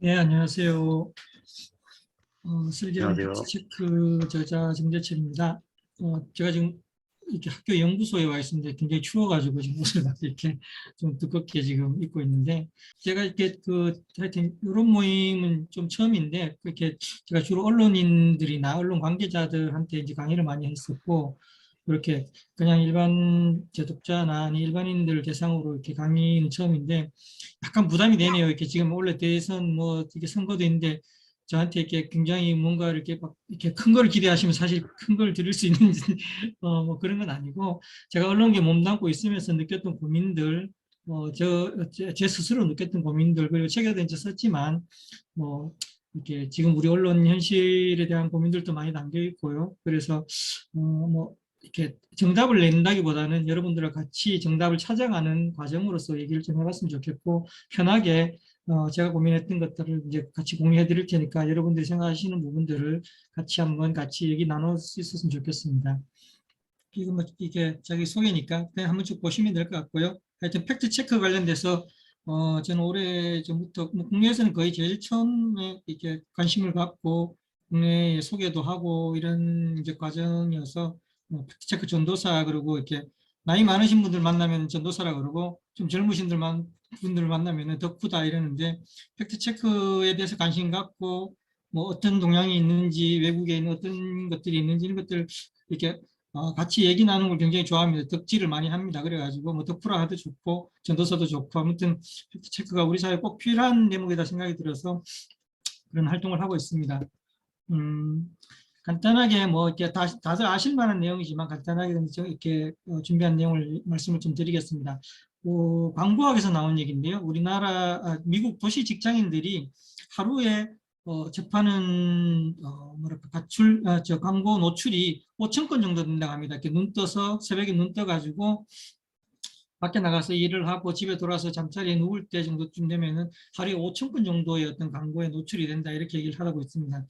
네, 안녕하세요. 슬기로운 안녕하세요. 팩트체크 저자 정재철입니다. 제가 지금 이렇게 학교 연구소에 와 있는데 굉장히 추워가지고 지금 옷을 막 이렇게 좀 두껍게 지금 입고 있는데, 제가 이렇게 하여튼 이런 모임은 좀 처음인데, 그렇게 제가 주로 언론인들이나 언론 관계자들한테 이제 강의를 많이 했었고, 그렇게 그냥 일반 제독자나 아니 일반인들 대상으로 이렇게 강의는 처음인데 약간 부담이 되네요. 이렇게 지금 원래 대선 뭐 이게 선거도 있는데 저한테 이렇게 굉장히 뭔가 이렇게 막 이렇게 큰 걸 기대하시면 사실 큰 걸 드릴 수 있는 뭐 그런 건 아니고, 제가 언론계 몸담고 있으면서 느꼈던 고민들, 제 스스로 느꼈던 고민들, 그리고 책에도 이제 썼지만 뭐 이렇게 지금 우리 언론 현실에 대한 고민들도 많이 담겨 있고요. 그래서 뭐 이렇게 정답을 낸다기보다는 여러분들과 같이 정답을 찾아가는 과정으로서 얘기를 좀 해봤으면 좋겠고, 편하게 제가 고민했던 것들을 이제 같이 공유해 드릴 테니까 여러분들이 생각하시는 부분들을 같이 한번 같이 얘기 나눌 수 있었으면 좋겠습니다. 이거 뭐 이게 자기 소개니까 그냥 한번 쭉 보시면 될 것 같고요. 하여튼 팩트 체크 관련돼서 저는 오래 전부터 뭐 국내에서는 거의 제일 처음에 이렇게 관심을 갖고 국내에 소개도 하고 이런 이제 과정이어서 팩트 체크 전도사, 그리고 이렇게 나이 많으신 분들 만나면 전도사라 그러고 좀 젊으신 분들 만나면 덕후다 이러는데, 팩트 체크에 대해서 관심 갖고 뭐 어떤 동향이 있는지, 외국에 있는 어떤 것들이 있는지 이런 것들 이렇게 같이 얘기 나누는 걸 굉장히 좋아합니다. 덕질을 많이 합니다. 그래가지고 뭐 덕후라 하도 좋고 전도서도 좋고, 아무튼 팩트체크가 우리 사회에 꼭 필요한 대목이다 생각이 들어서 그런 활동을 하고 있습니다. 간단하게 뭐 이렇게 다들 아실 만한 내용이지만 간단하게 이렇게 준비한 내용을 말씀을 좀 드리겠습니다. 광고학에서 나온 얘기인데요. 미국 도시 직장인들이 하루에 접하는 뭐랄까 저 광고 노출이 5천 건 정도 된다고 합니다. 이렇게 눈 떠서 새벽에 눈 떠가지고 밖에 나가서 일을 하고 집에 돌아서 잠자리에 누울 때 정도쯤 되면은 하루에 5천 건 정도의 어떤 광고에 노출이 된다, 이렇게 얘기를 하고 있습니다.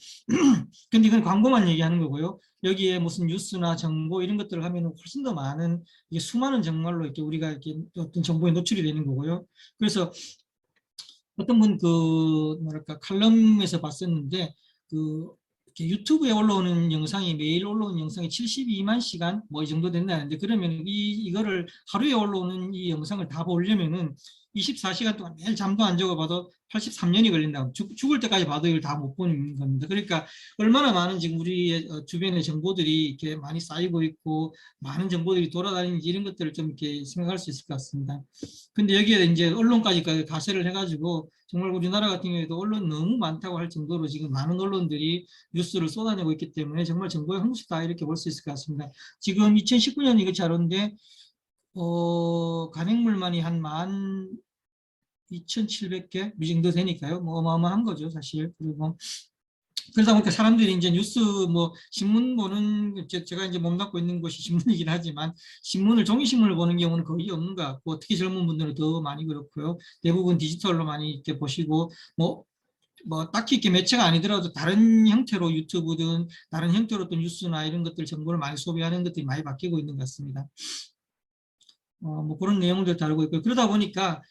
근데 이건 광고만 얘기하는 거고요. 여기에 무슨 뉴스나 정보 이런 것들을 하면 훨씬 더 많은, 이게 수많은 정말로 이렇게 우리가 이렇게 어떤 정보에 노출이 되는 거고요. 그래서 어떤 분 뭐랄까 칼럼에서 봤었는데, 그 이렇게 유튜브에 올라오는 영상이 매일 올라오는 영상이 72만 시간 뭐 이 정도 된다는데, 그러면 이거를 하루에 올라오는 이 영상을 다 보려면은 24시간 동안 매일 잠도 안 자고 봐도 83년이 걸린다고, 죽을 때까지 봐도 이걸 다 못 보는 겁니다. 그러니까 얼마나 많은 지금 우리 주변의 정보들이 이렇게 많이 쌓이고 있고 많은 정보들이 돌아다니는지 이런 것들을 좀 이렇게 생각할 수 있을 것 같습니다. 근데 여기에 이제 언론까지 가세를 해가지고 정말 우리나라 같은 경우에도 언론 너무 많다고 할 정도로 지금 많은 언론들이 뉴스를 쏟아내고 있기 때문에 정말 정보의 홍수다, 이렇게 볼 수 있을 것 같습니다. 지금 2019년 이거 자료인데 간행물만이 한 12,700개 이 정도 되니까요. 뭐 어마어마한 거죠, 사실. 그리고 그러다 보니까 사람들이 이제 뉴스 뭐 신문 보는, 제가 이제 몸담고 있는 곳이 신문이긴 하지만 종이신문을 보는 경우는 거의 없는 것 같고, 특히 젊은 분들은 더 많이 그렇고요. 대부분 디지털로 많이 이렇게 보시고, 뭐 딱히 이렇게 매체가 아니더라도 다른 형태로 유튜브든 다른 형태로 또 뉴스나 이런 것들 정보를 많이 소비하는 것들이 많이 바뀌고 있는 것 같습니다. 뭐 그런 내용들 다루고 있고, 그러다 보니까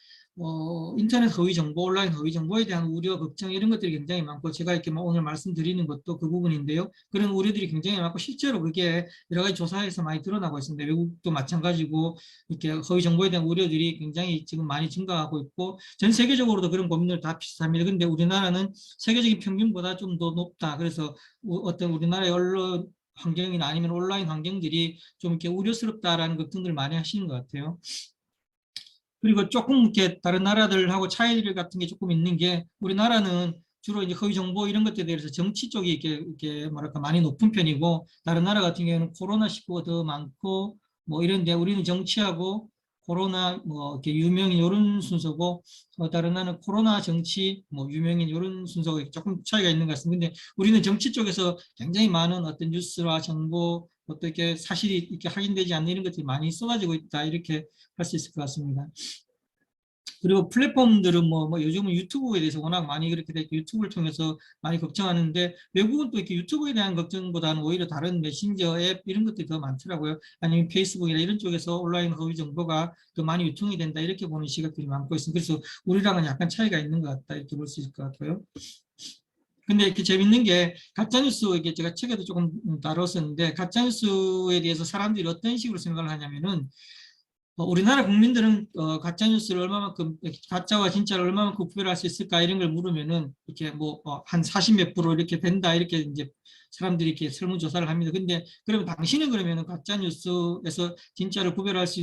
인터넷 허위 정보, 온라인 허위 정보에 대한 우려, 걱정 이런 것들이 굉장히 많고, 제가 이렇게 오늘 말씀드리는 것도 그 부분인데요. 그런 우려들이 굉장히 많고 실제로 그게 여러 가지 조사에서 많이 드러나고 있습니다. 외국도 마찬가지고 이렇게 허위 정보에 대한 우려들이 굉장히 지금 많이 증가하고 있고, 전 세계적으로도 그런 고민들 다 비슷합니다. 그런데 우리나라는 세계적인 평균보다 좀 더 높다. 그래서 어떤 우리나라의 언론 환경이나 아니면 온라인 환경들이 좀 이렇게 우려스럽다라는 걱정들을 많이 하시는 것 같아요. 그리고 조금 이렇게 다른 나라들하고 차이들 같은 게 조금 있는 게, 우리나라는 주로 이제 허위 정보 이런 것들에 대해서 정치 쪽이 이렇게 뭐랄까 많이 높은 편이고, 다른 나라 같은 경우는 코로나19가 더 많고 뭐 이런데, 우리는 정치하고 코로나 뭐 이렇게 유명인 이런 순서고, 다른 나라는 코로나 정치 뭐 유명인 이런 순서가 조금 차이가 있는 것 같습니다. 근데 우리는 정치 쪽에서 굉장히 많은 어떤 뉴스와 정보, 어떻게 사실이 이렇게 확인되지 않는 이런 것들이 많이 쏟아지고 있다, 이렇게 할 수 있을 것 같습니다. 그리고 플랫폼들은 뭐 요즘은 유튜브에 대해서 워낙 많이 그렇게 돼 있고 유튜브를 통해서 많이 걱정하는데 외국은 또 이렇게 유튜브에 대한 걱정보다는 오히려 다른 메신저 앱 이런 것들이 더 많더라고요. 아니면 페이스북이나 이런 쪽에서 온라인 허위 정보가 더 많이 유통이 된다 이렇게 보는 시각들이 많고 있습니다. 그래서 우리랑은 약간 차이가 있는 것 같다 이렇게 볼 수 있을 것 같고요. 근데 이렇게 재밌는 게 가짜뉴스 이게 제가 책에도 조금 다뤘었는데 가짜뉴스에 대해서 사람들이 어떤 식으로 생각을 하냐면은 우리나라 국민들은 가짜 뉴스를 얼마만큼 가짜와 진짜를 얼마만큼 구별할 수 있을까 이런 걸 물으면은 이렇게 뭐 한 40 몇 프로 이렇게 된다 이렇게 이제 사람들이 이렇게 설문조사를 합니다. 근데 그러면 당신은 그러면은 가짜 뉴스에서 진짜를 구별할 수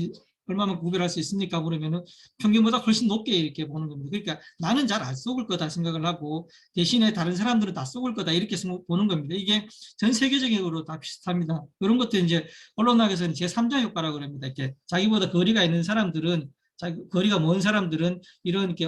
얼마만큼 구별할 수 있습니까? 그러면은 평균보다 훨씬 높게 이렇게 보는 겁니다. 그러니까 나는 잘 안 속을 거다 생각을 하고 대신에 다른 사람들은 다 속을 거다 이렇게 보는 겁니다. 이게 전 세계적으로 다 비슷합니다. 그런 것도 이제 언론학에서는 제3자 효과라고 합니다. 이렇게 자기보다 거리가 있는 사람들은 거리가 먼 사람들은 이런 이렇게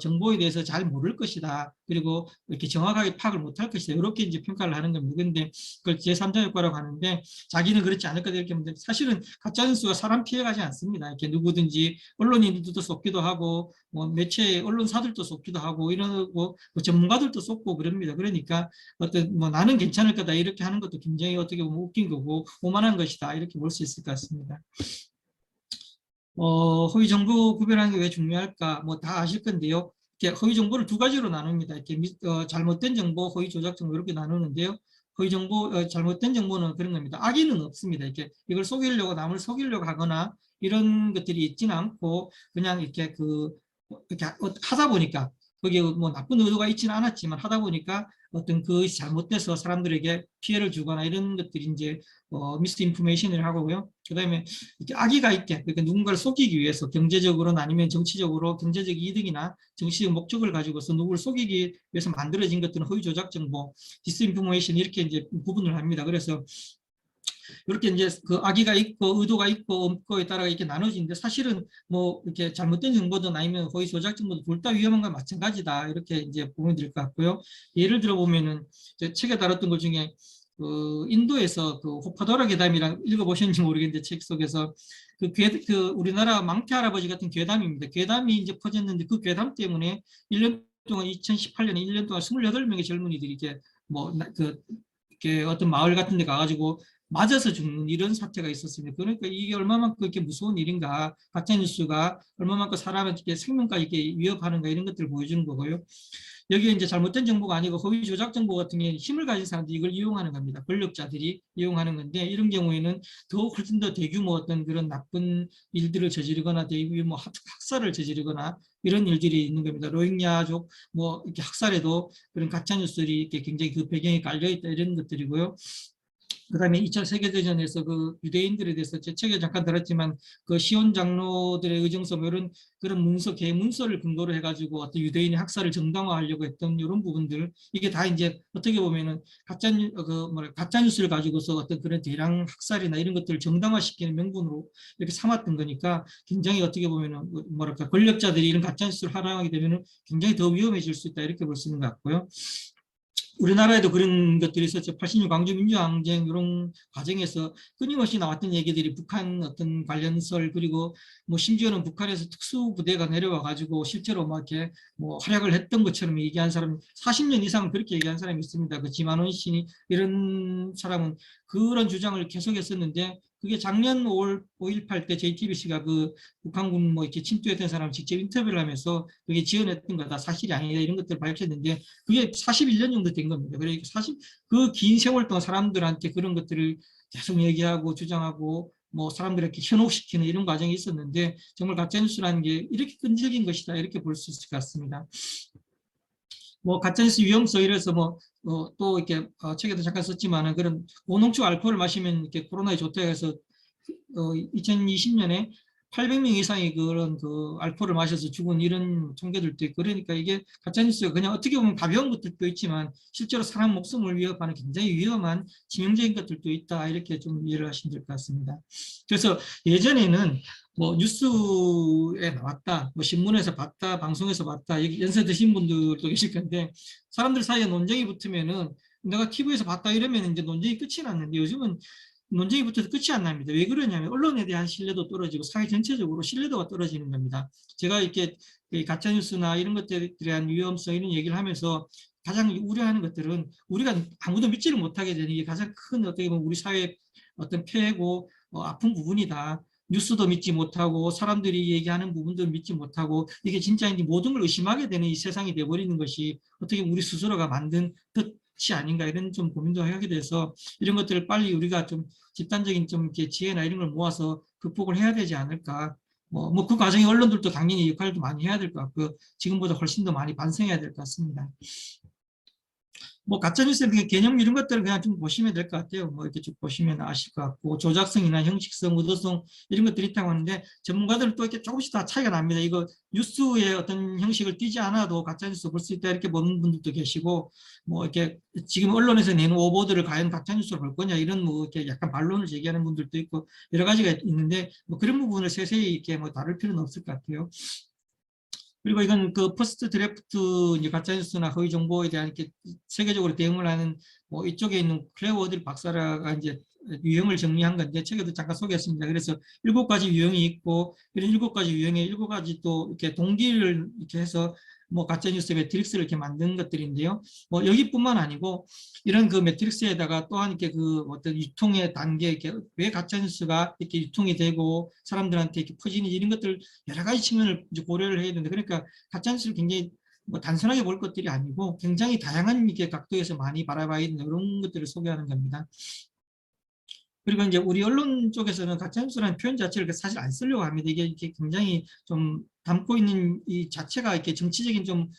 정보에 대해서 잘 모를 것이다. 그리고 이렇게 정확하게 파악을 못할 것이다. 이렇게 이제 평가를 하는 겁니다. 그런데 그걸 제3자 효과라고 하는데 자기는 그렇지 않을 거다 이렇게 하는데 사실은 가짜뉴스가 사람 피해가지 않습니다. 이렇게 누구든지 언론인들도 속기도 하고 뭐 매체 언론사들도 속기도 하고 이러고 뭐 전문가들도 속고 그럽니다. 그러니까 어떤 뭐 나는 괜찮을 거다 이렇게 하는 것도 굉장히 어떻게 보면 웃긴 거고 오만한 것이다 이렇게 볼 수 있을 것 같습니다. 허위 정보 구별하는 게 왜 중요할까? 뭐 다 아실 건데요. 이렇게 허위 정보를 두 가지로 나눕니다. 이렇게 잘못된 정보, 허위 조작 정보 이렇게 나누는데요. 허위 정보, 잘못된 정보는 그런 겁니다. 악의는 없습니다. 이렇게 이걸 속이려고 남을 속이려고 하거나 이런 것들이 있지는 않고 그냥 이렇게 이렇게 하다 보니까 거기에 뭐 나쁜 의도가 있지는 않았지만 하다 보니까 어떤 그것이 잘못돼서 사람들에게 피해를 주거나 이런 것들이 이제 미스 인포메이션을 하고요. 그다음에 이렇게 악의가 있게 그러니까 누군가를 속이기 위해서 경제적으로나 아니면 정치적으로 경제적 이득이나 정치적 목적을 가지고서 누구를 속이기 위해서 만들어진 것들은 허위 조작 정보, 디스인포메이션 이렇게 이제 구분을 합니다. 그래서 이렇게 이제 그 악의가 있고 의도가 있고 없고에 따라 이렇게 나눠지는데 사실은 뭐 이렇게 잘못된 정보든 아니면 허위 조작 정보든 둘 다 위험한 건 마찬가지다 이렇게 이제 보면 될 것 같고요. 예를 들어 보면은 책에 다뤘던 것 중에 인도에서 그 호파도라 괴담이랑 읽어보셨는지 모르겠는데 책 속에서 그 우리나라 망태 할아버지 같은 괴담입니다. 괴담이 이제 퍼졌는데 그 괴담 때문에 1년 동안 2018년에 1년 동안 28명의 젊은이들이 이렇게 뭐그 이렇게 어떤 마을 같은 데 가가지고 맞아서 죽는 이런 사태가 있었습니다. 그러니까 이게 얼마만큼 이렇게 무서운 일인가, 가짜뉴스가 얼마만큼 사람에게 생명까지 이렇게 위협하는가 이런 것들을 보여주는 거고요. 여기에 이제 잘못된 정보가 아니고 허위 조작 정보 같은 게 힘을 가진 사람들이 이걸 이용하는 겁니다. 권력자들이 이용하는 건데 이런 경우에는 훨씬 더 대규모 어떤 그런 나쁜 일들을 저지르거나 대규모 학살을 저지르거나 이런 일들이 있는 겁니다. 로힝야족 뭐 이렇게 학살에도 그런 가짜 뉴스들이 이렇게 굉장히 그 배경에 깔려 있다 이런 것들이고요. 그다음에 2차 세계대전에서 그 유대인들에 대해서 제 책에 잠깐 들었지만 그 시온 장로들의 의정서 뭐 이런 그런 문서 계문서를 근거로 해가지고 어떤 유대인의 학살을 정당화하려고 했던 이런 부분들 이게 다 이제 어떻게 보면은 가짜 뉴스를 가지고서 어떤 그런 대량 학살이나 이런 것들을 정당화시키는 명분으로 이렇게 삼았던 거니까 굉장히 어떻게 보면은 뭐랄까 권력자들이 이런 가짜 뉴스를 활용하게 되면은 굉장히 더 위험해질 수 있다 이렇게 볼 수 있는 것 같고요. 우리나라에도 그런 것들이 있었죠. 86 광주 민주항쟁 이런 과정에서 끊임없이 나왔던 얘기들이 북한 어떤 관련설 그리고 뭐 심지어는 북한에서 특수부대가 내려와 가지고 실제로 막 이렇게 뭐 활약을 했던 것처럼 얘기한 사람 40년 이상 그렇게 얘기한 사람이 있습니다. 그 지만원 씨 이런 사람은 그런 주장을 계속했었는데 그게 작년 5.18 때 JTBC가 그 북한군 뭐 이렇게 침투했던 사람 직접 인터뷰를 하면서 그게 지어냈던 거다 사실이 아니다 이런 것들을 밝혔는데 그게 41년 정도 된 겁니다. 그러니까 그 긴 세월 동안 사람들한테 그런 것들을 계속 얘기하고 주장하고 뭐 사람들에게 현혹시키는 이런 과정이 있었는데 정말 가짜뉴스라는 게 이렇게 끈질긴 것이다 이렇게 볼 수 있을 것 같습니다. 뭐 가짜뉴스 위험성 이래서 또 이렇게 책에도 잠깐 썼지만은 그런 고농축 알코올을 마시면 이렇게 코로나에 좋다 해서 2020년에 800명 이상이 그런 그 알코올을 마셔서 죽은 이런 통계들도 있고 그러니까 이게 가짜뉴스가 그냥 어떻게 보면 가벼운 것들도 있지만 실제로 사람 목숨을 위협하는 굉장히 위험한 치명적인 것들도 있다 이렇게 좀 이해를 하시면 될 것 같습니다. 그래서 예전에는 뭐 뉴스에 나왔다, 뭐 신문에서 봤다, 방송에서 봤다, 연세 드신 분들도 계실 건데 사람들 사이에 논쟁이 붙으면은 내가 TV에서 봤다 이러면 이제 논쟁이 끝이 났는데 요즘은 논쟁이 붙어도 끝이 안 납니다. 왜 그러냐면 언론에 대한 신뢰도 떨어지고 사회 전체적으로 신뢰도가 떨어지는 겁니다. 제가 이렇게 가짜뉴스나 이런 것들에 대한 위험성 이런 얘기를 하면서 가장 우려하는 것들은 우리가 아무도 믿지를 못하게 되는 게 가장 큰 어떻게 보면 우리 사회의 어떤 폐해고 아픈 부분이다. 뉴스도 믿지 못하고 사람들이 얘기하는 부분도 믿지 못하고 이게 진짜인지 모든 걸 의심하게 되는 이 세상이 돼버리는 것이 어떻게 우리 스스로가 만든 뜻이 아닌가 이런 좀 고민도 하게 돼서 이런 것들을 빨리 우리가 좀 집단적인 좀 이렇게 지혜나 이런 걸 모아서 극복을 해야 되지 않을까. 뭐 그 과정에 언론들도 당연히 역할도 많이 해야 될 것 같고 지금보다 훨씬 더 많이 반성해야 될 것 같습니다. 뭐 가짜뉴스의 개념 이런 것들은 그냥 좀 보시면 될 것 같아요. 뭐 이렇게 쭉 보시면 아실 것 같고 조작성이나 형식성, 의도성 이런 것들이 있다고 하는데 전문가들은 또 이렇게 조금씩 다 차이가 납니다. 이거 뉴스의 어떤 형식을 띠지 않아도 가짜뉴스 볼 수 있다 이렇게 보는 분들도 계시고 뭐 이렇게 지금 언론에서 내는 오보들을 과연 가짜뉴스로 볼 거냐 이런 뭐 이렇게 약간 반론을 제기하는 분들도 있고 여러 가지가 있는데 뭐 그런 부분을 세세히 이렇게 뭐 다룰 필요는 없을 것 같아요. 그리고 이건 그 퍼스트 드래프트 이제 가짜뉴스나 허위 정보에 대한 이렇게 세계적으로 대응을 하는 뭐 이쪽에 있는 클레어워드 박사라가 이제 유형을 정리한 건데 책에도 잠깐 소개했습니다. 그래서 7가지 유형이 있고 이런 7가지 유형에 7가지 또 이렇게 동기를 이렇게 해서 뭐 가짜뉴스 매트릭스를 이렇게 만든 것들인데요. 뭐 여기뿐만 아니고 이런 그 매트릭스에다가 또한 이렇게 그 어떤 유통의 단계 이렇게 왜 가짜뉴스가 이렇게 유통이 되고 사람들한테 이렇게 퍼지는지 이런 것들 여러 가지 측면을 이제 고려를 해야 되는데 그러니까 가짜뉴스를 굉장히 뭐 단순하게 볼 것들이 아니고 굉장히 다양한 이렇게 각도에서 많이 바라봐야 되는 그런 것들을 소개하는 겁니다. 그리고 이제 우리 언론 쪽에서는 가짜뉴스라는 표현 자체를 사실 안 쓰려고 합니다. 이게 이렇게 굉장히 좀 담고 있는 이 자체가 이렇게 정치적인 좀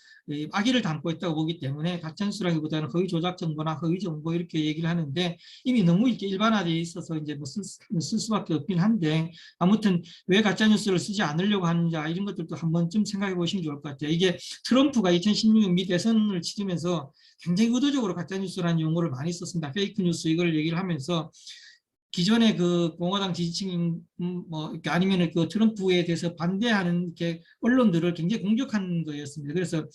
악의를 담고 있다고 보기 때문에 가짜뉴스라기보다는 허위 조작 정보나 허위 정보 이렇게 얘기를 하는데 이미 너무 이렇게 일반화되어 있어서 이제 뭐 쓸 수밖에 없긴 한데 아무튼 왜 가짜뉴스를 쓰지 않으려고 하는지 이런 것들도 한번쯤 생각해 보시면 좋을 것 같아요. 이게 트럼프가 2016년 미 대선을 치르면서 굉장히 의도적으로 가짜뉴스라는 용어를 많이 썼습니다. 페이크 뉴스 이걸 얘기를 하면서 기존의 그 공화당 지지층 뭐 아니면은 그 트럼프에 대해서 반대하는 이렇게 언론들을 굉장히 공격한 거였습니다. 그래서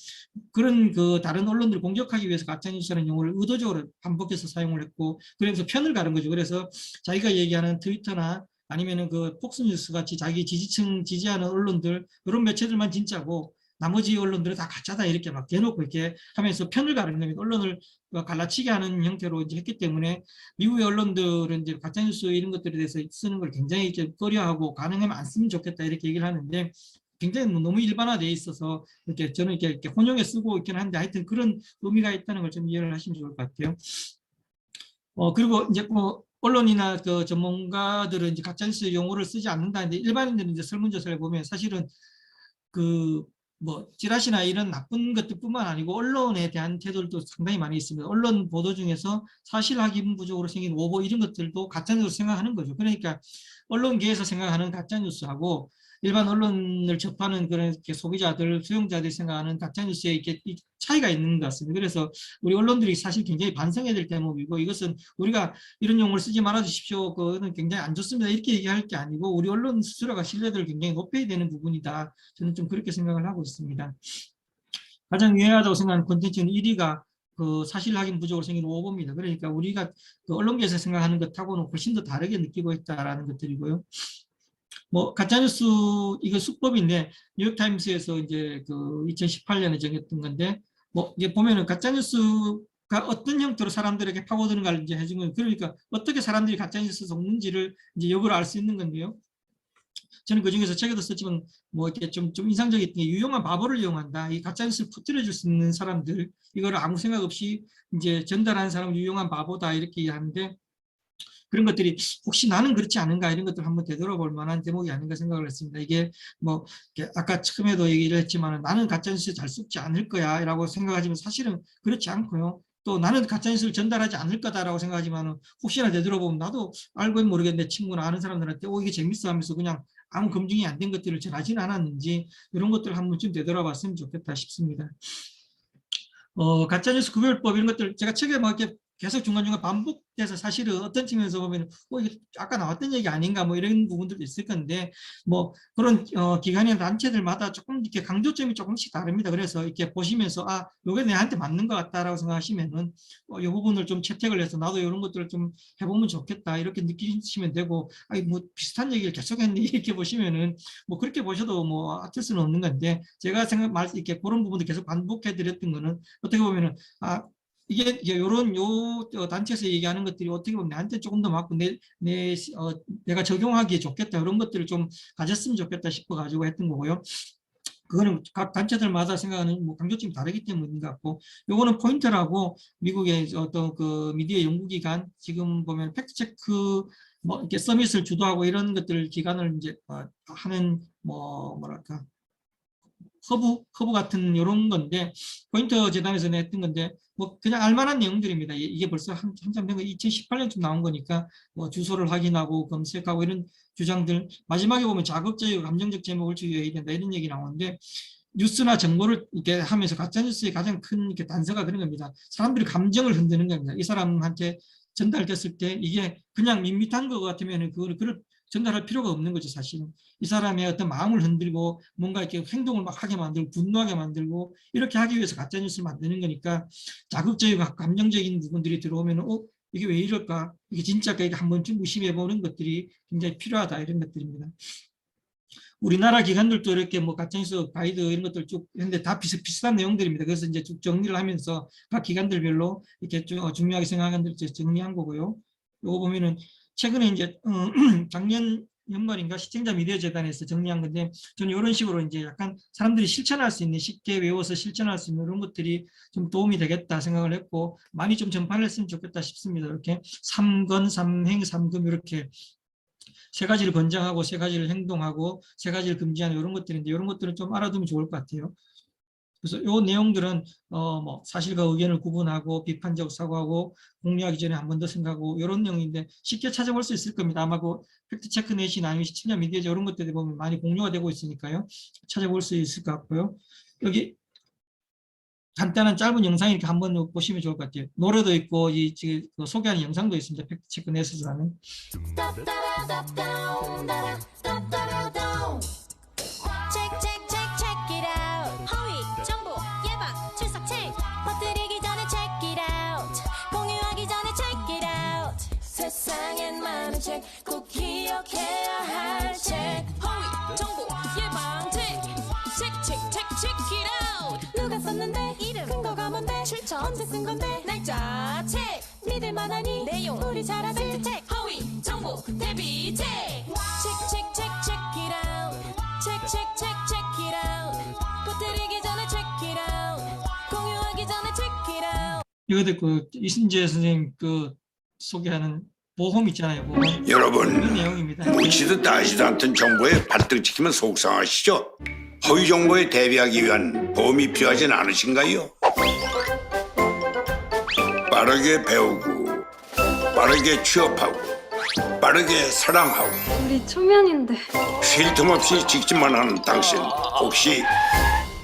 그런 그 다른 언론들을 공격하기 위해서 가짜뉴스라는 용어를 의도적으로 반복해서 사용을 했고 그래서 편을 가른 거죠. 그래서 자기가 얘기하는 트위터나 아니면은 그 폭스뉴스 같이 자기 지지층 지지하는 언론들 이런 매체들만 진짜고 나머지 언론들은 다 가짜다 이렇게 막 대놓고 이렇게 하면서 편을 가르는 겁니다. 언론을 갈라치게 하는 형태로 이제 했기 때문에 미국의 언론들은 이제 가짜뉴스 이런 것들에 대해서 쓰는 걸 굉장히 이제 꺼려하고 가능하면 안 쓰면 좋겠다 이렇게 얘기를 하는데 굉장히 너무 일반화되어 있어서 이렇게 저는 이렇게 혼용해 쓰고 있긴 한데 하여튼 그런 의미가 있다는 걸 좀 이해를 하시면 좋을 것 같아요. 그리고 이제 뭐 언론이나 그 전문가들은 이제 가짜뉴스 용어를 쓰지 않는다는데 일반인들은 이제 설문조사를 보면 사실은 그 뭐 찌라시나 이런 나쁜 것들뿐만 아니고 언론에 대한 태도도 상당히 많이 있습니다. 언론 보도 중에서 사실 확인 부족으로 생긴 오보 이런 것들도 가짜뉴스로 생각하는 거죠. 그러니까 언론계에서 생각하는 가짜뉴스하고 일반 언론을 접하는 그런 소비자들, 수용자들이 생각하는 가짜뉴스에 이렇게 차이가 있는 것 같습니다. 그래서 우리 언론들이 사실 굉장히 반성해야 될 대목이고 이것은 우리가 이런 용어를 쓰지 말아 주십시오. 그거는 굉장히 안 좋습니다. 이렇게 얘기할 게 아니고 우리 언론 스스로가 신뢰도를 굉장히 높여야 되는 부분이다. 저는 좀 그렇게 생각을 하고 있습니다. 가장 유해하다고 생각하는 콘텐츠는 1위가 그 사실 확인 부족으로 생긴 오보입니다. 그러니까 우리가 그 언론계에서 생각하는 것하고는 훨씬 더 다르게 느끼고 있다라는 것들이고요. 뭐 가짜뉴스 이거 수법인데 뉴욕타임스에서 이제 그 2018년에 정했던 건데 뭐 이게 보면은 가짜뉴스가 어떤 형태로 사람들에게 파고드는가를 이제 해준 거예요. 그러니까 어떻게 사람들이 가짜뉴스 속는지를 이제 역으로 알 수 있는 건데요. 저는 그 중에서 책에도 썼지만 뭐 이렇게 좀 인상적인 게 유용한 바보를 이용한다. 이 가짜뉴스를 퍼뜨려줄 수 있는 사람들 이거를 아무 생각 없이 이제 전달하는 사람을 유용한 바보다 이렇게 하는데 그런 것들이 혹시 나는 그렇지 않은가 이런 것들 한번 되돌아볼 만한 대목이 아닌가 생각을 했습니다. 이게 뭐 아까 처음에도 얘기를 했지만 나는 가짜뉴스 잘 쓰지 않을 거야 라고 생각하지만 사실은 그렇지 않고요. 또 나는 가짜뉴스를 전달하지 않을 거다라고 생각하지만 혹시나 되돌아보면 나도 알고 모르겠는데 내 친구나 아는 사람들한테 이게 재밌어 하면서 그냥 아무 검증이 안 된 것들을 전하지는 않았는지 이런 것들을 한 번쯤 되돌아봤으면 좋겠다 싶습니다. 가짜뉴스 구별법 이런 것들 제가 책에 뭐 이렇게 계속 중간중간 반복돼서 사실은 어떤 측면에서 보면 이게 아까 나왔던 얘기 아닌가 뭐 이런 부분들도 있을 건데 뭐 그런 기관이나 단체들마다 조금 이렇게 강조점이 조금씩 다릅니다. 그래서 이렇게 보시면서 아 요게 내한테 맞는 것 같다라고 생각하시면은 이 부분을 좀 채택을 해서 나도 이런 것들을 좀 해보면 좋겠다 이렇게 느끼시면 되고 아니 뭐 비슷한 얘기를 계속했네 이렇게 보시면은 뭐 그렇게 보셔도 뭐 어쩔 수는 없는 건데 제가 이렇게 그런 부분들 계속 반복해 드렸던 거는 어떻게 보면은 아 이게 요런 단체에서 얘기하는 것들이 어떻게 보면 나한테 조금 더 맞고 내가 적용하기에 좋겠다 이런 것들을 좀 가졌으면 좋겠다 싶어 가지고 했던 거고요. 그거는 각 단체들마다 생각하는 뭐 강조점이 다르기 때문인 것 같고 요거는 포인트라고 미국의 어떤 그 미디어 연구기관 지금 보면 팩트체크 뭐 이렇게 서밋을 주도하고 이런 것들 기관을 이제 하는 뭐 뭐랄까 허브 같은 이런 건데 포인터 재단에서 냈던 건데 뭐 그냥 알만한 내용들입니다. 이게 벌써 한참 된 거 2018년쯤 나온 거니까 뭐 주소를 확인하고 검색하고 이런 주장들 마지막에 보면 자극적이고 감정적 제목을 주의해야 된다 이런 얘기 나오는데 뉴스나 정보를 이렇게 하면서 가짜뉴스의 가장 큰 이렇게 단서가 그런 겁니다. 사람들이 감정을 흔드는 겁니다. 이 사람한테 전달됐을 때 이게 그냥 밋밋한 것 같으면 그걸 전달할 필요가 없는 거죠, 사실은. 이 사람의 어떤 마음을 흔들고 뭔가 이렇게 행동을 막 하게 만들고 분노하게 만들고 이렇게 하기 위해서 가짜뉴스를 만드는 거니까 자극적이고 감정적인 부분들이 들어오면 이게 왜 이럴까? 이게 진짜까? 이게 한 번쯤 의심해 보는 것들이 굉장히 필요하다 이런 것들입니다. 우리나라 기관들도 이렇게 뭐 가짜뉴스 가이드 이런 것들 쭉 했는데 다 비슷한 내용들입니다. 그래서 이제 쭉 정리를 하면서 각 기관들별로 이렇게 중요하게 생각하는 것들 정리한 거고요. 요거 보면은 최근에 이제 작년 연말인가 시청자 미디어 재단에서 정리한 건데 저는 이런 식으로 이제 약간 사람들이 실천할 수 있는 쉽게 외워서 실천할 수 있는 이런 것들이 좀 도움이 되겠다 생각을 했고 많이 좀 전파를 했으면 좋겠다 싶습니다. 이렇게 3건, 3행, 3금 이렇게 세 가지를 권장하고 세 가지를 행동하고 세 가지를 금지하는 이런 것들인데 이런 것들은 좀 알아두면 좋을 것 같아요. 그래서 이 내용들은 뭐 사실과 의견을 구분하고 비판적 사고하고 공유하기 전에 한 번 더 생각하고 이런 내용인데 쉽게 찾아볼 수 있을 겁니다. 아마 그 팩트체크 넷이나 아니면 시청자 미디어 이런 것들이 보면 많이 공유가 되고 있으니까요. 찾아볼 수 있을 것 같고요. 여기 간단한 짧은 영상 이렇게 한번 보시면 좋을 것 같아요. 노래도 있고 지금 소개하는 영상도 있습니다. 팩트체크 넷에서 하는. 세상엔 많은 책 꼭 기억해야 할 책 허위 정보 예방책 책 check it out 누가 썼는데 이름 근거가 뭔데 출처 언제 쓴 건데 날짜 책 믿을 만하니 내용 우리 잘 아는 책 허위 정보 대비 책 check it out check it out 퍼뜨리기 전에 check it out 공유하기 전에 check it out 이것도 그 이순재 선생님 그 소개하는 보험 있잖아요. 보험. 여러분, 내용입니다. 묻지도 따지도 않던 정보에 발등 찍히면 속상하시죠? 허위 정보에 대비하기 위한 보험이 필요하진 않으신가요? 빠르게 배우고 빠르게 취업하고 빠르게 사랑하고 우리 초면인데 쉴 틈 없이 직진만 하는 당신 혹시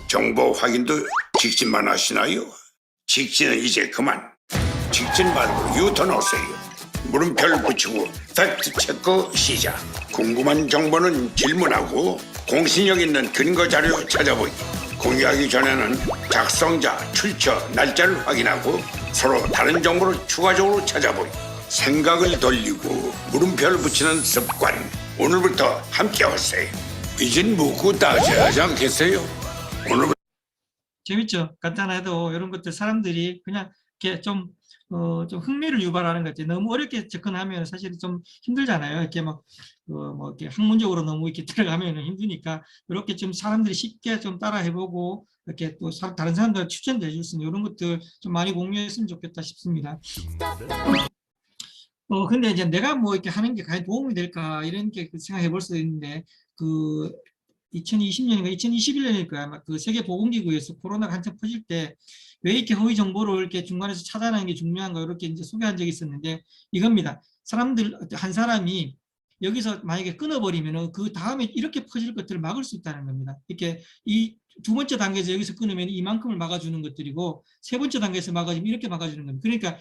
정보 확인도 직진만 하시나요? 직진은 이제 그만. 직진 말고 유턴하세요. 물음표를 붙이고 팩트체크 시작. 궁금한 정보는 질문하고 공신력 있는 근거 자료 찾아보기. 공유하기 전에는 작성자, 출처, 날짜를 확인하고 서로 다른 정보를 추가적으로 찾아보기. 생각을 돌리고 물음표를 붙이는 습관. 오늘부터 함께 하세요. 이젠 묻고 따져야 하지 않겠어요? 오늘부터 재밌죠? 간단해도 이런 것들 사람들이 그냥 이렇게 좀 흥미를 유발하는 것 같아요. 너무 어렵게 접근하면 사실 좀 힘들잖아요. 이렇게 뭐 이렇게 학문적으로 너무 이렇게 들어가면 힘드니까 이렇게 좀 사람들이 쉽게 좀 따라해보고 이렇게 또 다른 사람들 추천도 해줄 수 있는 이런 것들 좀 많이 공유했으면 좋겠다 싶습니다. 근데 이제 내가 뭐 이렇게 하는 게 과연 도움이 될까 이런 게 생각해 볼 수 있는데 그 2020년인가 2021년일까 아마 그 세계보건기구에서 코로나가 한참 퍼질 때 왜 이렇게 허위 정보를 이렇게 중간에서 차단하는 게 중요한가 이렇게 이제 소개한 적이 있었는데 이겁니다. 한 사람이 여기서 만약에 끊어버리면은 그 다음에 이렇게 퍼질 것들을 막을 수 있다는 겁니다. 이렇게 이 두 번째 단계에서 여기서 끊으면 이만큼을 막아주는 것들이고 세 번째 단계에서 막아주면 이렇게 막아주는 겁니다. 그러니까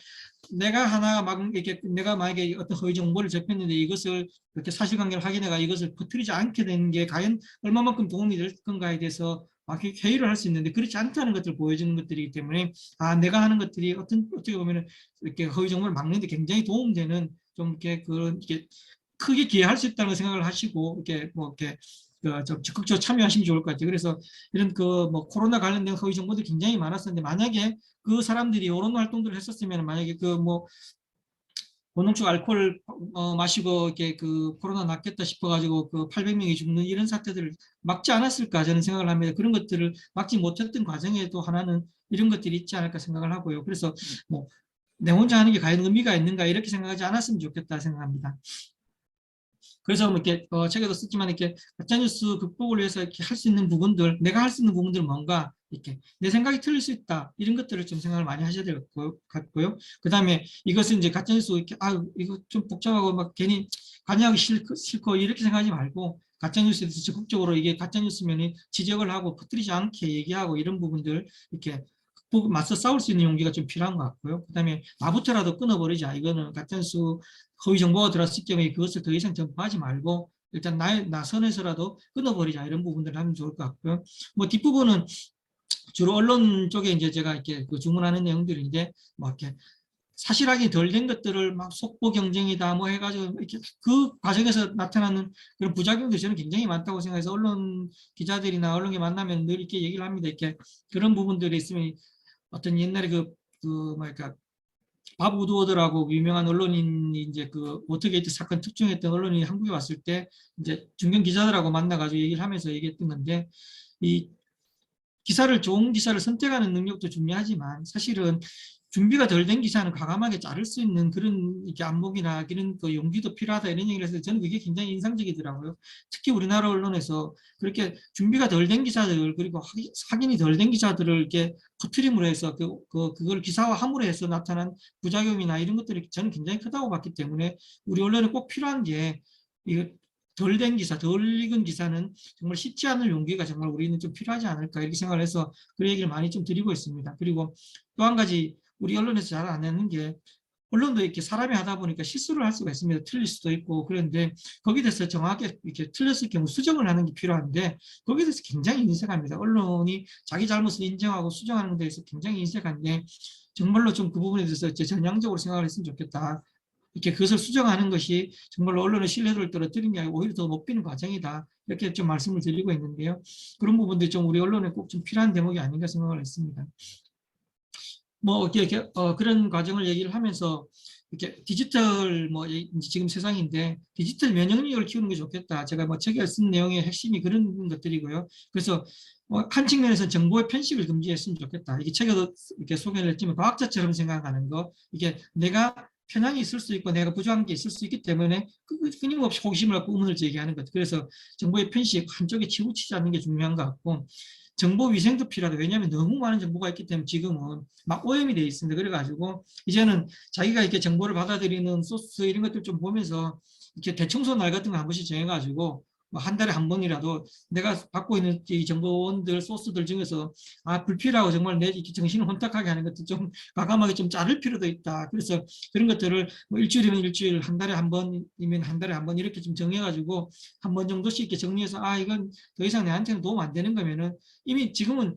내가 하나 막 이렇게 내가 만약에 어떤 허위 정보를 접했는데 이것을 이렇게 사실관계를 확인해가 이것을 퍼뜨리지 않게 되는 게 과연 얼마만큼 도움이 될 건가에 대해서 막 회의를 할 수 있는데 그렇지 않다는 것들을 보여주는 것들이기 때문에 내가 하는 것들이 어떻게 보면은 이렇게 허위 정보를 막는데 굉장히 도움되는 좀 이렇게 그런 이렇게 크게 기여할 수 있다는 생각을 하시고 이렇게 뭐 이렇게 좀 적극적으로 참여하시면 좋을 것 같아요. 그래서 이런 뭐 코로나 관련된 허위 정보들이 굉장히 많았었는데 만약에 그 사람들이 이런 활동들을 했었으면 만약에 뭐 고농축 알코올 마시고 이렇게 코로나 낫겠다 싶어가지고 800명이 죽는 이런 사태들을 막지 않았을까 저는 생각을 합니다. 그런 것들을 막지 못했던 과정에도 하나는 이런 것들이 있지 않을까 생각을 하고요. 그래서 뭐 내 혼자 하는 게 과연 의미가 있는가 이렇게 생각하지 않았으면 좋겠다 생각합니다. 그래서 뭐 이렇게 책에도 썼지만 이렇게 가짜뉴스 극복을 위해서 이렇게 할 수 있는 부분들, 내가 할 수 있는 부분들 뭔가 이렇게 내 생각이 틀릴 수 있다 이런 것들을 좀 생각을 많이 하셔야 될 것 같고요. 그 다음에 이것은 이제 가짜뉴스 이렇게 이거 좀 복잡하고 막 괜히 관여하기 싫고 이렇게 생각하지 말고 가짜뉴스에 대해서 적극적으로 이게 가짜뉴스면 지적을 하고 퍼뜨리지 않게 얘기하고 이런 부분들 이렇게 맞서 싸울 수 있는 용기가 좀 필요한 것 같고요. 그 다음에 나부터라도 끊어버리자. 이거는 가짜뉴스 허위 정보가 들어왔을 경우에 그것을 더 이상 전파하지 말고 일단 나 선에서라도 끊어버리자. 이런 부분들을 하면 좋을 것 같고요. 뭐 뒷부분은 주로 언론 쪽에 이제 제가 이렇게 주문하는 내용들인데 뭐 이렇게 사실 확인이 덜 된 것들을 막 속보 경쟁이다 뭐 해가지고 이렇게 그 과정에서 나타나는 그런 부작용들이 저는 굉장히 많다고 생각해서 언론 기자들이나 언론에 만나면 늘 이렇게 얘기를 합니다. 이렇게 그런 부분들이 있으면 어떤 옛날에 뭐랄까 밥 우드워드라고 유명한 언론인이 이제 워터게이트 사건 특종했던 언론인이 한국에 왔을 때 이제 중견 기자들하고 만나가지고 얘기를 하면서 얘기했던 건데 이 좋은 기사를 선택하는 능력도 중요하지만 사실은 준비가 덜 된 기사는 과감하게 자를 수 있는 그런 이렇게 안목이나 그런 용기도 필요하다 이런 얘기를 해서 저는 그게 굉장히 인상적이더라고요. 특히 우리나라 언론에서 그렇게 준비가 덜 된 기사들 그리고 확인이 덜 된 기사들을 이렇게 퍼뜨림으로 해서 그걸 기사화함으로 해서 나타난 부작용이나 이런 것들이 저는 굉장히 크다고 봤기 때문에 우리 언론에 꼭 필요한 게 덜 된 기사, 덜 익은 기사는 정말 쉽지 않을 용기가 정말 우리는 좀 필요하지 않을까 이렇게 생각을 해서 그 얘기를 많이 좀 드리고 있습니다. 그리고 또 한 가지 우리 언론에서 잘 안 하는 게 언론도 이렇게 사람이 하다 보니까 실수를 할 수가 있습니다. 틀릴 수도 있고 그런데 거기에 대해서 정확하게 이렇게 틀렸을 경우 수정을 하는 게 필요한데 거기에 대해서 굉장히 인색합니다. 언론이 자기 잘못을 인정하고 수정하는 데 대해서 굉장히 인색한데 정말로 좀 그 부분에 대해서 전향적으로 생각을 했으면 좋겠다. 이렇게 그것을 수정하는 것이 정말로 언론의 신뢰도를 떨어뜨리는 게 아니고 오히려 더 높이는 과정이다. 이렇게 좀 말씀을 드리고 있는데요. 그런 부분들이 좀 우리 언론에 꼭 좀 필요한 대목이 아닌가 생각을 했습니다. 뭐 이렇게 그런 과정을 얘기를 하면서 이렇게 디지털 지금 세상인데 디지털 면역력을 키우는 게 좋겠다. 제가 책에 쓴 내용의 핵심이 그런 것들이고요. 그래서 한 측면에서 정보의 편식을 금지했으면 좋겠다. 이게 책에도 이렇게 소개를 했지만 과학자처럼 생각하는 거 이게 내가 편향이 있을 수 있고 내가 부족한 게 있을 수 있기 때문에 끊임없이 호기심을 갖고 의문을 제기하는 것. 그래서 정보의 편식 한쪽에 치우치지 않는 게 중요한 것 같고 정보 위생도 필요하다. 왜냐하면 너무 많은 정보가 있기 때문에 지금은 막 오염이 돼 있습니다. 그래가지고 이제는 자기가 이렇게 정보를 받아들이는 소스 이런 것들 좀 보면서 이렇게 대청소 날 같은 거 한 번씩 정해가지고 한 달에 한 번이라도 내가 받고 있는 이 정보원들 소스들 중에서 불필요하고 정말 내 정신을 혼탁하게 하는 것들 좀 과감하게 좀 자를 필요도 있다. 그래서 그런 것들을 일주일이면 일주일, 한 달에 한 번이면 한 달에 한 번 이렇게 좀 정해가지고 한 번 정도씩 이렇게 정리해서 이건 더 이상 내한테는 도움 안 되는 거면은 이미 지금은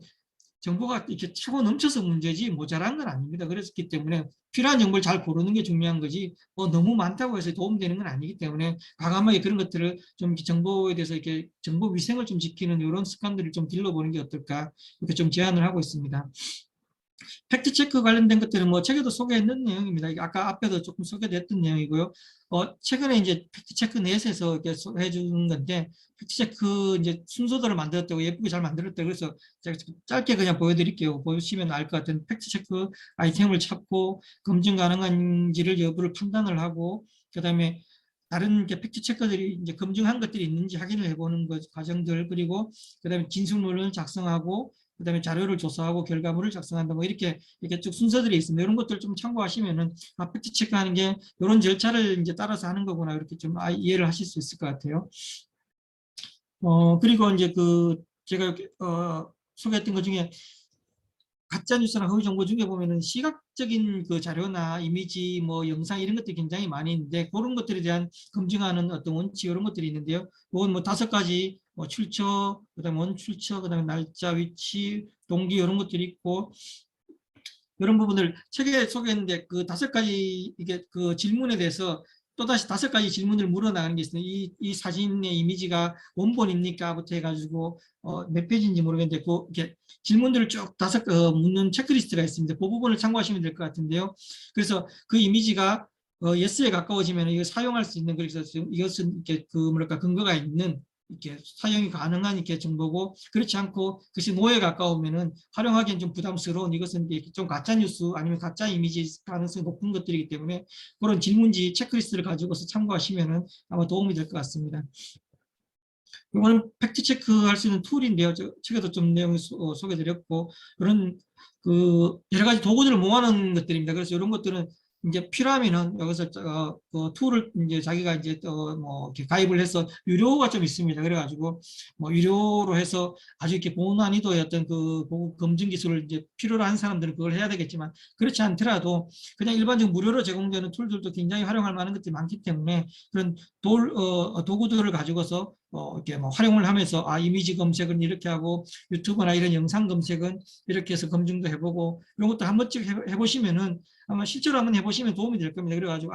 정보가 이렇게 치고 넘쳐서 문제지 모자란 건 아닙니다. 그렇기 때문에 필요한 정보를 잘 고르는 게 중요한 거지 너무 많다고 해서 도움되는 건 아니기 때문에 과감하게 그런 것들을 좀 정보에 대해서 이렇게 정보 위생을 좀 지키는 이런 습관들을 좀 길러보는 게 어떨까 이렇게 좀 제안을 하고 있습니다. 팩트체크 관련된 것들은 책에도 소개했는 내용입니다. 아까 앞에도 조금 소개됐던 내용이고요. 최근에 이제 팩트체크 넷에서 이렇게 해주는 건데, 팩트체크 이제 순서들을 만들었다고 예쁘게 잘 만들었다고 그래서 제가 짧게 그냥 보여드릴게요. 보시면 알 것 같은 팩트체크 아이템을 찾고 검증 가능한지를 여부를 판단을 하고, 그 다음에 다른 팩트체크들이 이제 검증한 것들이 있는지 확인을 해보는 과정들, 그리고 그 다음에 진술문을 작성하고 그다음에 자료를 조사하고 결과물을 작성한다. 뭐 이렇게 쭉 순서들이 있습니다. 이런 것들 좀 참고하시면은 팩트 체크하는 게 이런 절차를 이제 따라서 하는 거구나 이렇게 좀 이해를 하실 수 있을 것 같아요. 그리고 이제 제가 소개했던 것 중에 가짜 뉴스나 허위 정보 중에 보면은 시각적인 자료나 이미지, 뭐 영상 이런 것들이 굉장히 많이 있는데 그런 것들에 대한 검증하는 어떤 원칙 이런 것들이 있는데요. 이건 뭐 5가지 출처, 그다음에 원출처, 그다음에 날짜, 위치, 동기 이런 것들이 있고 이런 부분을 책에 소개했는데 5가지 이게 질문에 대해서 또다시 5가지 질문을 물어나가는 게 있어요. 이 사진의 이미지가 원본입니까?부터 해가지고 몇 페이지인지 모르겠는데 이렇게 질문들을 쭉 묻는 체크리스트가 있습니다. 그 부분을 참고하시면 될 것 같은데요. 그래서 그 이미지가 예스에 가까워지면 이거 사용할 수 있는 그래서 이것은 이렇게 뭐랄까 근거가 있는 이렇게 사용이 가능한 이렇게 정보고 그렇지 않고 그것이 노에 가까우면은 활용하기엔 좀 부담스러운 이것은 좀 가짜 뉴스 아니면 가짜 이미지 가능성이 높은 것들이기 때문에 그런 질문지 체크리스트를 가지고서 참고하시면은 아마 도움이 될 것 같습니다. 이거는 팩트 체크할 수 있는 툴인데요. 책에도 좀 내용을 소개드렸고 그런 여러 가지 도구들을 모아놓은 것들입니다. 그래서 이런 것들은 이제 필요하면은 여기서 툴을 이제 자기가 이제 뭐 이렇게 가입을 해서 유료가 좀 있습니다. 그래가지고 뭐 유료로 해서 아주 이렇게 고난이도의 어떤 검증 기술을 이제 필요로 한 사람들은 그걸 해야 되겠지만 그렇지 않더라도 그냥 일반적 무료로 제공되는 툴들도 굉장히 활용할 만한 것들이 많기 때문에 그런 도구들을 가지고서 이렇게 뭐 활용을 하면서 이미지 검색은 이렇게 하고 유튜브나 이런 영상 검색은 이렇게 해서 검증도 해보고 이런 것도 한 번씩 해보시면은 아마 실제로 한번 해보시면 도움이 될 겁니다. 그래가지고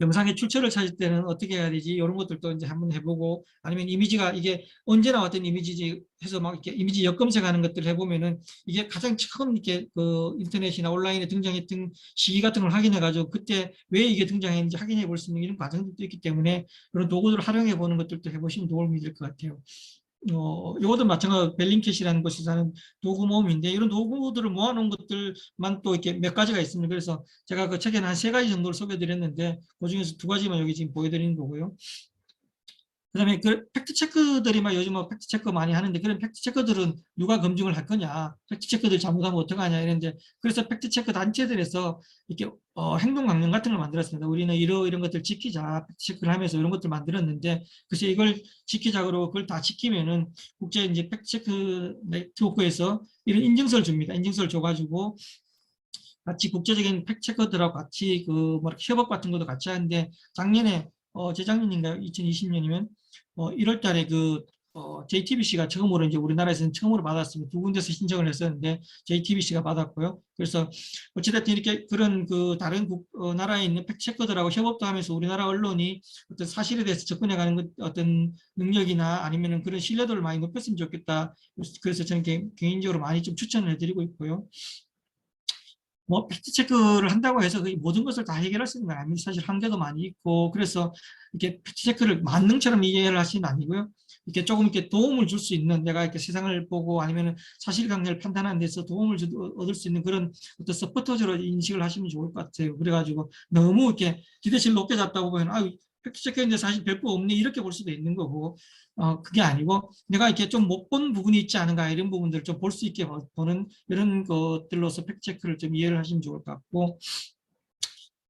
영상의 출처를 찾을 때는 어떻게 해야 되지? 이런 것들도 이제 한번 해보고 아니면 이미지가 이게 언제 나왔던 이미지지 해서 막 이렇게 이미지 역검색하는 것들을 해보면은 이게 가장 처음 이렇게 인터넷이나 온라인에 등장했던 시기 같은 걸 확인해가지고 그때 왜 이게 등장했는지 확인해 볼 수 있는 이런 과정들도 있기 때문에 그런 도구들을 활용해 보는 것들도 해보시면 도움이 될 것 같아요. 이것도 마찬가지로 벨링캣이라는 곳에서 하는 도구 모음인데 이런 도구들을 모아놓은 것들만 또 이렇게 몇 가지가 있습니다. 그래서 제가 그 책에는 한 3가지 정도를 소개드렸는데 그 중에서 2가지만 여기 지금 보여드리는 거고요. 그다음에 팩트 체크들이 막 요즘 팩트 체크 많이 하는데 그런 팩트 체크들은 누가 검증을 할 거냐, 팩트 체크들 잘못하면 어떡하냐 이런데 그래서 팩트 체크 단체들에서 이렇게 행동 강령 같은 걸 만들었습니다. 우리는 이런 것들 지키자 팩트 체크를 하면서 이런 것들 만들었는데 그래서 이걸 지키자 그러고 그걸 다 지키면은 국제 이제 팩트 체크 네트워크에서 이런 인증서를 줍니다. 인증서를 줘가지고 같이 국제적인 팩트 체커들하고 같이 협업 같은 것도 같이 하는데 작년에 재작년인가요? 2020년이면 1월 달에 JTBC가 처음으로 이제 우리나라에서는 처음으로 받았습니다. 2군데서 신청을 했었는데 JTBC가 받았고요. 그래서 어찌됐든 이렇게 그런 다른 나라에 있는 팩트체커들하고 협업도 하면서 우리나라 언론이 어떤 사실에 대해서 접근해가는 어떤 능력이나 아니면은 그런 신뢰도를 많이 높였으면 좋겠다. 그래서 저는 개인적으로 많이 좀 추천을 해드리고 있고요. 뭐 팩트 체크를 한다고 해서 모든 것을 다 해결할 수 있는 건 아닙니다. 사실 한계도 많이 있고 그래서 이렇게 팩트 체크를 만능처럼 이해를 하시는 건 아니고요. 이렇게 조금 이렇게 도움을 줄 수 있는 내가 이렇게 세상을 보고 아니면 사실관계를 판단하는 데서 도움을 얻을 수 있는 그런 어떤 서포터즈로 인식을 하시면 좋을 것 같아요. 그래가지고 너무 이렇게 기대치를 높게 잡다 보면 팩트 체크인데 사실 별거 없네 이렇게 볼 수도 있는 거고 그게 아니고 내가 이렇게 좀 못 본 부분이 있지 않은가 이런 부분들을 좀 볼 수 있게 보는 이런 것들로서 팩트체크를 좀 이해를 하시면 좋을 것 같고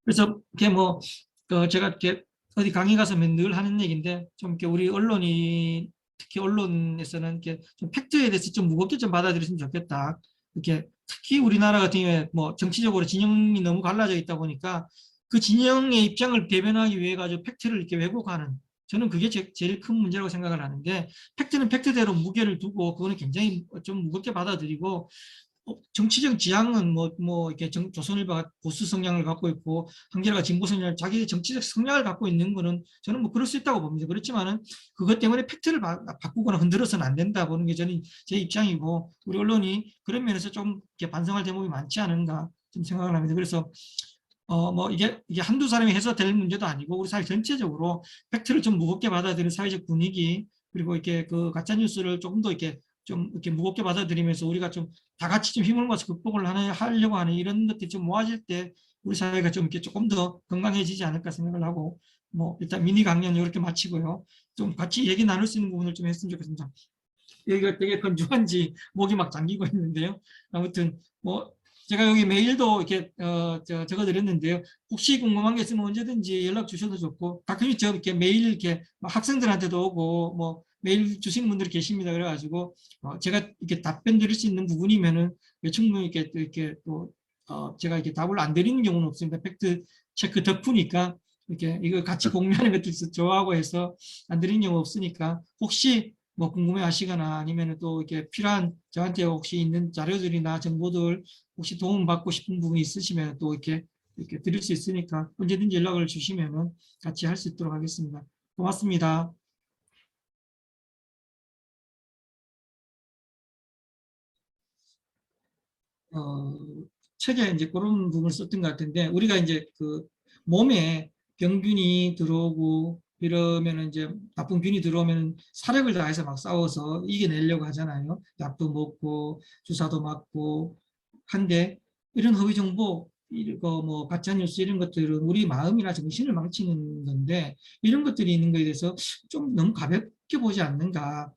그래서 이렇게 제가 이렇게 어디 강의 가서 늘 하는 얘기인데 좀 이렇게 우리 언론이 특히 언론에서는 이렇게 좀 팩트에 대해서 좀 무겁게 좀 받아들였으면 좋겠다. 이렇게 특히 우리나라 같은 경우에 뭐 정치적으로 진영이 너무 갈라져 있다 보니까 그 진영의 입장을 대변하기 위해 가지고 팩트를 이렇게 왜곡하는 저는 그게 제일 큰 문제라고 생각을 하는데 팩트는 팩트대로 무게를 두고 그거는 굉장히 좀 무겁게 받아들이고 정치적 지향은 이렇게 조선일보가 보수 성향을 갖고 있고 한겨레가 진보 성향을 자기 정치적 성향을 갖고 있는 거는 저는 그럴 수 있다고 봅니다. 그렇지만은 그것 때문에 팩트를 바꾸거나 흔들어서는 안 된다 보는 게 저는 제 입장이고 우리 언론이 그런 면에서 좀 이렇게 반성할 대목이 많지 않은가 좀 생각을 합니다. 그래서 이게 한두 사람이 해서 될 문제도 아니고 우리 사회 전체적으로 팩트를 좀 무겁게 받아들이는 사회적 분위기 그리고 이렇게 가짜 뉴스를 조금 더 이렇게 좀 이렇게 무겁게 받아들이면서 우리가 좀 다 같이 좀 힘을 모아서 극복을 하려고 하는 이런 것들이 좀 모아질 때 우리 사회가 좀 이렇게 조금 더 건강해지지 않을까 생각을 하고 일단 미니 강연 이렇게 마치고요. 좀 같이 얘기 나눌 수 있는 부분을 좀 했으면 좋겠습니다. 여기가 되게 건조한지 목이 막 잠기고 있는데요. 아무튼 뭐 제가 여기 메일도 이렇게 적어드렸는데요. 혹시 궁금한 게 있으면 언제든지 연락 주셔도 좋고, 가끔 저 이렇게 메일 이렇게 학생들한테도 오고 뭐 메일 주시는 분들이 계십니다. 그래가지고 제가 이렇게 답변 드릴 수 있는 부분이면은 충분히 이렇게 또 제가 이렇게 답을 안 드리는 경우는 없습니다. 팩트 체크 덕후니까 이렇게 이거 같이 공유하는 것도 좋아하고 해서 안 드리는 경우 없으니까, 혹시 뭐 궁금해 하시거나 아니면 또 이렇게 필요한 저한테 혹시 있는 자료들이나 정보들 혹시 도움 받고 싶은 부분이 있으시면 또 이렇게 드릴 수 있으니까 언제든지 연락을 주시면 같이 할 수 있도록 하겠습니다. 고맙습니다. 어, 책에 이제 그런 부분을 썼던 것 같은데, 우리가 이제 그 몸에 병균이 들어오고 이러면 이제 나쁜 균이 들어오면 사력을 다해서 막 싸워서 이겨내려고 하잖아요. 약도 먹고 주사도 맞고 한데, 이런 허위 정보, 이거 뭐 가짜 뉴스 이런 것들은 우리 마음이나 정신을 망치는 건데, 이런 것들이 있는 거에 대해서 좀 너무 가볍게 보지 않는가.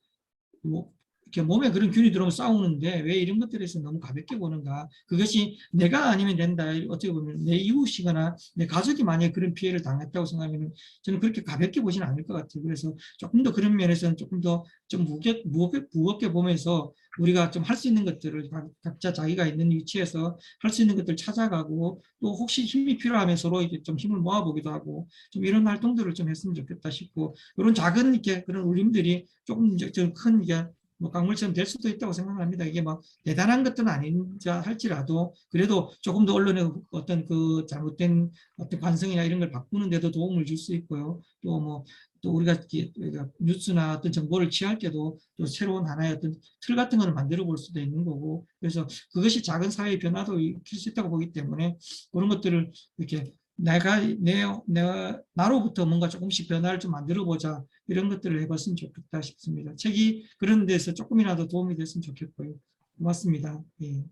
뭐 이렇게 몸에 그런 균이 들어오면 싸우는데 왜 이런 것들에서 너무 가볍게 보는가. 그것이 내가 아니면 된다. 어떻게 보면 내 이웃이거나 내 가족이 만약에 그런 피해를 당했다고 생각하면 저는 그렇게 가볍게 보지는 않을 것 같아요. 그래서 조금 더 그런 면에서는 조금 더 좀 무겁게 보면서 우리가 좀 할 수 있는 것들을 각자 자기가 있는 위치에서 할 수 있는 것들 찾아가고, 또 혹시 힘이 필요하면 서로 이제 좀 힘을 모아보기도 하고, 좀 이런 활동들을 좀 했으면 좋겠다 싶고, 이런 작은 이렇게 그런 울림들이 조금 큰 이게 뭐 강물처럼 될 수도 있다고 생각합니다. 이게 막 대단한 것들은 아닌자 할지라도 그래도 조금 더 언론의 어떤 그 잘못된 어떤 관성이나 이런 걸 바꾸는 데도 도움을 줄 수 있고요. 또 뭐 또 우리가 뉴스나 어떤 정보를 취할 때도 또 새로운 하나의 어떤 틀 같은 거를 만들어 볼 수도 있는 거고, 그래서 그것이 작은 사회의 변화도 일으킬 수 있다고 보기 때문에 그런 것들을 이렇게 내가 나로부터 뭔가 조금씩 변화를 좀 만들어 보자, 이런 것들을 해봤으면 좋겠다 싶습니다. 책이 그런 데서 조금이라도 도움이 됐으면 좋겠고요. 고맙습니다. 예.